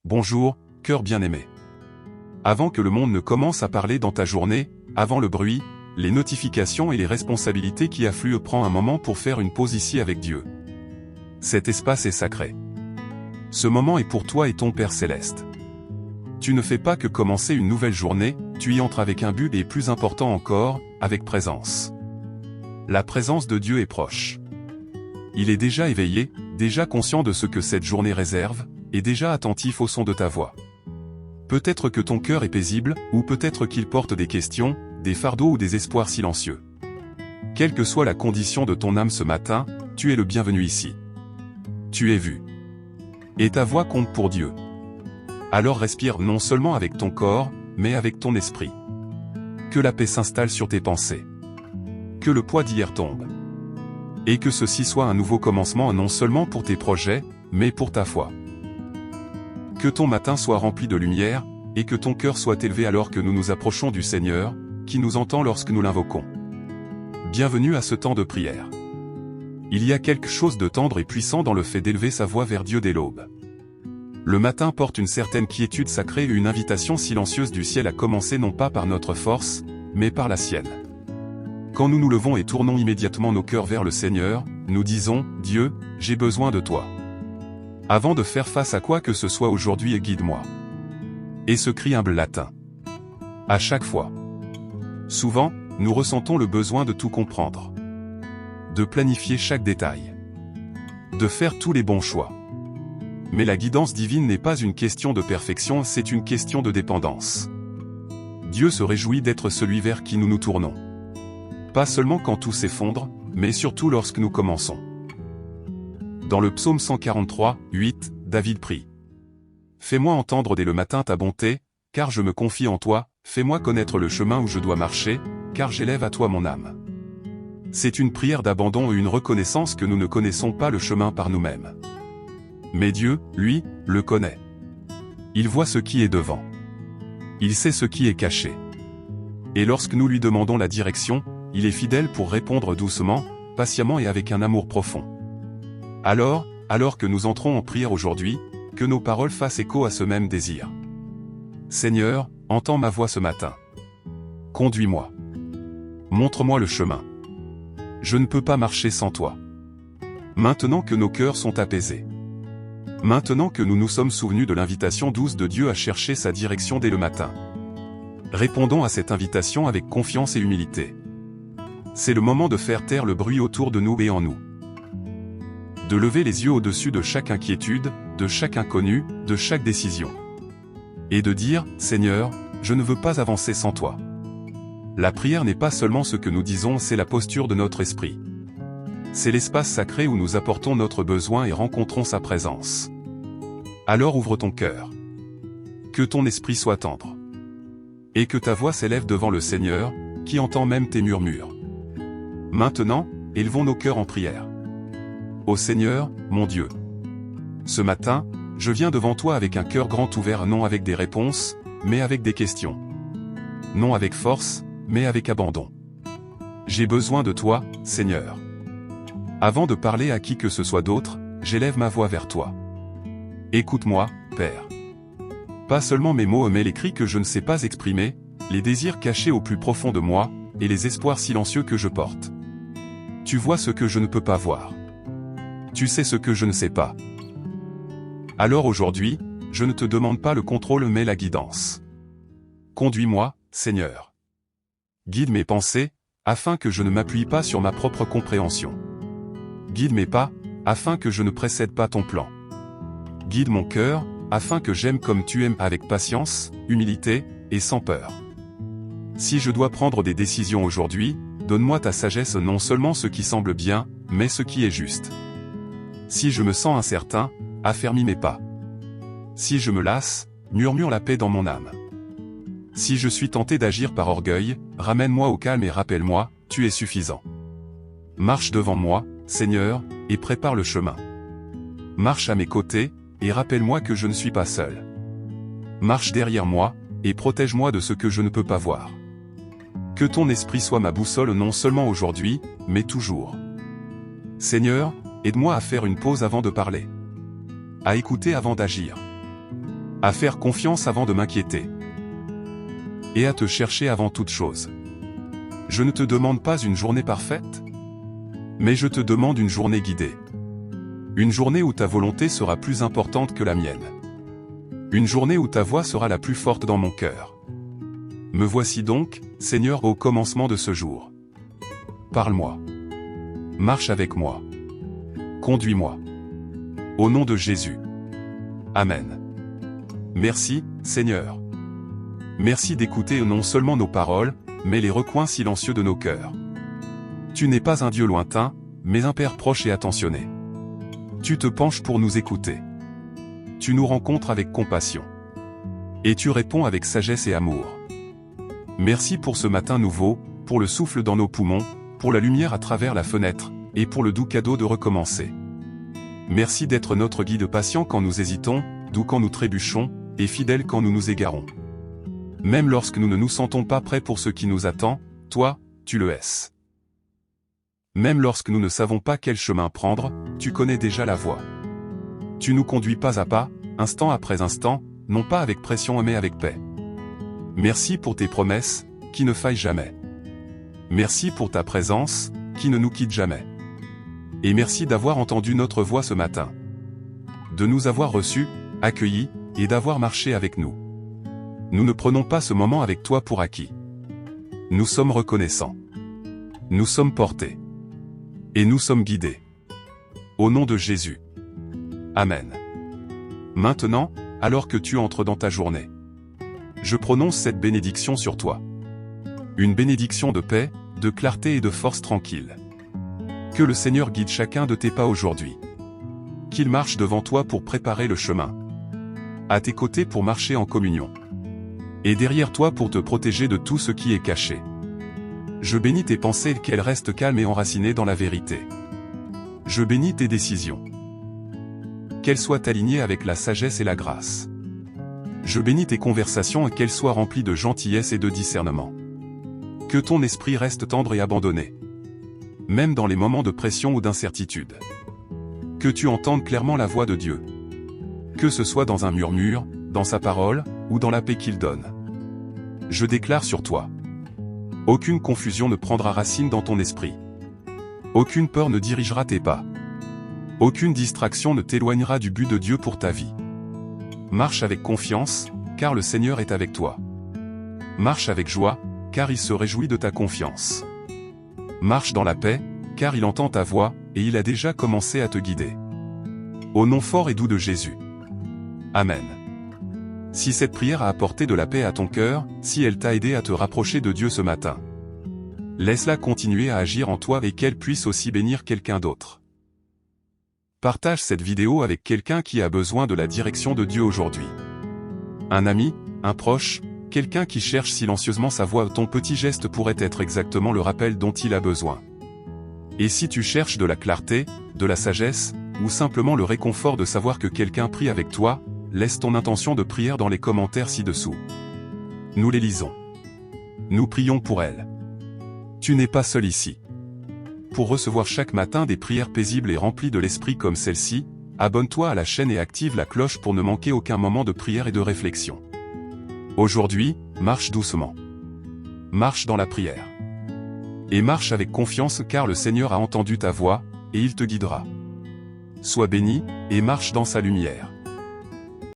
Bonjour, cœur bien-aimé. Avant que le monde ne commence à parler dans ta journée, avant le bruit, les notifications et les responsabilités qui affluent, prends un moment pour faire une pause ici avec Dieu. Cet espace est sacré. Ce moment est pour toi et ton Père Céleste. Tu ne fais pas que commencer une nouvelle journée, tu y entres avec un but et plus important encore, avec présence. La présence de Dieu est proche. Il est déjà éveillé, déjà conscient de ce que cette journée réserve, et déjà attentif au son de ta voix. Peut-être que ton cœur est paisible, ou peut-être qu'il porte des questions, des fardeaux ou des espoirs silencieux. Quelle que soit la condition de ton âme ce matin, tu es le bienvenu ici. Tu es vu. Et ta voix compte pour Dieu. Alors respire non seulement avec ton corps, mais avec ton esprit. Que la paix s'installe sur tes pensées. Que le poids d'hier tombe. Et que ceci soit un nouveau commencement non seulement pour tes projets, mais pour ta foi. Que ton matin soit rempli de lumière, et que ton cœur soit élevé alors que nous nous approchons du Seigneur, qui nous entend lorsque nous l'invoquons. Bienvenue à ce temps de prière. Il y a quelque chose de tendre et puissant dans le fait d'élever sa voix vers Dieu dès l'aube. Le matin porte une certaine quiétude sacrée et une invitation silencieuse du ciel à commencer non pas par notre force, mais par la sienne. Quand nous nous levons et tournons immédiatement nos cœurs vers le Seigneur, nous disons, « Dieu, j'ai besoin de toi. » Avant de faire face à quoi que ce soit aujourd'hui, guide-moi. Et ce cri humble latin. À chaque fois. Souvent, nous ressentons le besoin de tout comprendre. De planifier chaque détail. De faire tous les bons choix. Mais la guidance divine n'est pas une question de perfection, c'est une question de dépendance. Dieu se réjouit d'être celui vers qui nous nous tournons. Pas seulement quand tout s'effondre, mais surtout lorsque nous commençons. Dans le psaume 143, 8, David prie. Fais-moi entendre dès le matin ta bonté, car je me confie en toi, fais-moi connaître le chemin où je dois marcher, car j'élève à toi mon âme. C'est une prière d'abandon et une reconnaissance que nous ne connaissons pas le chemin par nous-mêmes. Mais Dieu, lui, le connaît. Il voit ce qui est devant. Il sait ce qui est caché. Et lorsque nous lui demandons la direction, il est fidèle pour répondre doucement, patiemment et avec un amour profond. Alors que nous entrons en prière aujourd'hui, que nos paroles fassent écho à ce même désir. Seigneur, entends ma voix ce matin. Conduis-moi. Montre-moi le chemin. Je ne peux pas marcher sans toi. Maintenant que nos cœurs sont apaisés. Maintenant que nous nous sommes souvenus de l'invitation douce de Dieu à chercher sa direction dès le matin. Répondons à cette invitation avec confiance et humilité. C'est le moment de faire taire le bruit autour de nous et en nous. De lever les yeux au-dessus de chaque inquiétude, de chaque inconnu, de chaque décision. Et de dire, Seigneur, je ne veux pas avancer sans toi. La prière n'est pas seulement ce que nous disons, c'est la posture de notre esprit. C'est l'espace sacré où nous apportons notre besoin et rencontrons sa présence. Alors ouvre ton cœur. Que ton esprit soit tendre. Et que ta voix s'élève devant le Seigneur, qui entend même tes murmures. Maintenant, élevons nos cœurs en prière. Ô Seigneur, mon Dieu. Ce matin, je viens devant toi avec un cœur grand ouvert, non avec des réponses, mais avec des questions. Non avec force, mais avec abandon. J'ai besoin de toi, Seigneur. Avant de parler à qui que ce soit d'autre, j'élève ma voix vers toi. Écoute-moi, Père. Pas seulement mes mots mais les cris que je ne sais pas exprimer, les désirs cachés au plus profond de moi, et les espoirs silencieux que je porte. Tu vois ce que je ne peux pas voir. Tu sais ce que je ne sais pas. Alors aujourd'hui, je ne te demande pas le contrôle mais la guidance. Conduis-moi, Seigneur. Guide mes pensées, afin que je ne m'appuie pas sur ma propre compréhension. Guide mes pas, afin que je ne précède pas ton plan. Guide mon cœur, afin que j'aime comme tu aimes avec patience, humilité, et sans peur. Si je dois prendre des décisions aujourd'hui, donne-moi ta sagesse, non seulement ce qui semble bien, mais ce qui est juste. Si je me sens incertain, affermis mes pas. Si je me lasse, murmure la paix dans mon âme. Si je suis tenté d'agir par orgueil, ramène-moi au calme et rappelle-moi, tu es suffisant. Marche devant moi, Seigneur, et prépare le chemin. Marche à mes côtés, et rappelle-moi que je ne suis pas seul. Marche derrière moi, et protège-moi de ce que je ne peux pas voir. Que ton esprit soit ma boussole non seulement aujourd'hui, mais toujours. Seigneur, aide-moi à faire une pause avant de parler. À écouter avant d'agir. à faire confiance avant de m'inquiéter, et à te chercher avant toute chose. Je ne te demande pas une journée parfaite, mais je te demande une journée guidée. Une journée où ta volonté sera plus importante que la mienne. Une journée où ta voix sera la plus forte dans mon cœur. Me voici donc, Seigneur, au commencement de ce jour. Parle-moi. Marche avec moi. Conduis-moi. Au nom de Jésus. Amen. Merci, Seigneur. Merci d'écouter non seulement nos paroles, mais les recoins silencieux de nos cœurs. Tu n'es pas un Dieu lointain, mais un Père proche et attentionné. Tu te penches pour nous écouter. Tu nous rencontres avec compassion. Et tu réponds avec sagesse et amour. Merci pour ce matin nouveau, pour le souffle dans nos poumons, pour la lumière à travers la fenêtre, et pour le doux cadeau de recommencer. Merci d'être notre guide patient quand nous hésitons, doux quand nous trébuchons, et fidèle quand nous nous égarons. Même lorsque nous ne nous sentons pas prêts pour ce qui nous attend, toi, tu le es. Même lorsque nous ne savons pas quel chemin prendre, tu connais déjà la voie. Tu nous conduis pas à pas, instant après instant, non pas avec pression mais avec paix. Merci pour tes promesses, qui ne faillent jamais. Merci pour ta présence, qui ne nous quitte jamais. Et merci d'avoir entendu notre voix ce matin. De nous avoir reçus, accueillis, et d'avoir marché avec nous. Nous ne prenons pas ce moment avec toi pour acquis. Nous sommes reconnaissants. Nous sommes portés. Et nous sommes guidés. Au nom de Jésus. Amen. Maintenant, alors que tu entres dans ta journée, je prononce cette bénédiction sur toi. Une bénédiction de paix, de clarté et de force tranquille. Que le Seigneur guide chacun de tes pas aujourd'hui. Qu'il marche devant toi pour préparer le chemin. À tes côtés pour marcher en communion. Et derrière toi pour te protéger de tout ce qui est caché. Je bénis tes pensées qu'elles restent calmes et enracinées dans la vérité. Je bénis tes décisions. Qu'elles soient alignées avec la sagesse et la grâce. Je bénis tes conversations et qu'elles soient remplies de gentillesse et de discernement. Que ton esprit reste tendre et abandonné. Même dans les moments de pression ou d'incertitude. Que tu entendes clairement la voix de Dieu. Que ce soit dans un murmure, dans sa parole, ou dans la paix qu'il donne. Je déclare sur toi. Aucune confusion ne prendra racine dans ton esprit. Aucune peur ne dirigera tes pas. Aucune distraction ne t'éloignera du but de Dieu pour ta vie. Marche avec confiance, car le Seigneur est avec toi. Marche avec joie, car il se réjouit de ta confiance. Marche dans la paix, car il entend ta voix, et il a déjà commencé à te guider. Au nom fort et doux de Jésus. Amen. Si cette prière a apporté de la paix à ton cœur, si elle t'a aidé à te rapprocher de Dieu ce matin, laisse-la continuer à agir en toi et qu'elle puisse aussi bénir quelqu'un d'autre. Partage cette vidéo avec quelqu'un qui a besoin de la direction de Dieu aujourd'hui. Un ami, un proche, quelqu'un qui cherche silencieusement sa voix. Ton petit geste pourrait être exactement le rappel dont il a besoin. Et si tu cherches de la clarté, de la sagesse, ou simplement le réconfort de savoir que quelqu'un prie avec toi, laisse ton intention de prière dans les commentaires ci-dessous. Nous les lisons. Nous prions pour elle. Tu n'es pas seul ici. Pour recevoir chaque matin des prières paisibles et remplies de l'esprit comme celle-ci, abonne-toi à la chaîne et active la cloche pour ne manquer aucun moment de prière et de réflexion. Aujourd'hui, marche doucement. Marche dans la prière. Et marche avec confiance car le Seigneur a entendu ta voix, et il te guidera. Sois béni, et marche dans sa lumière.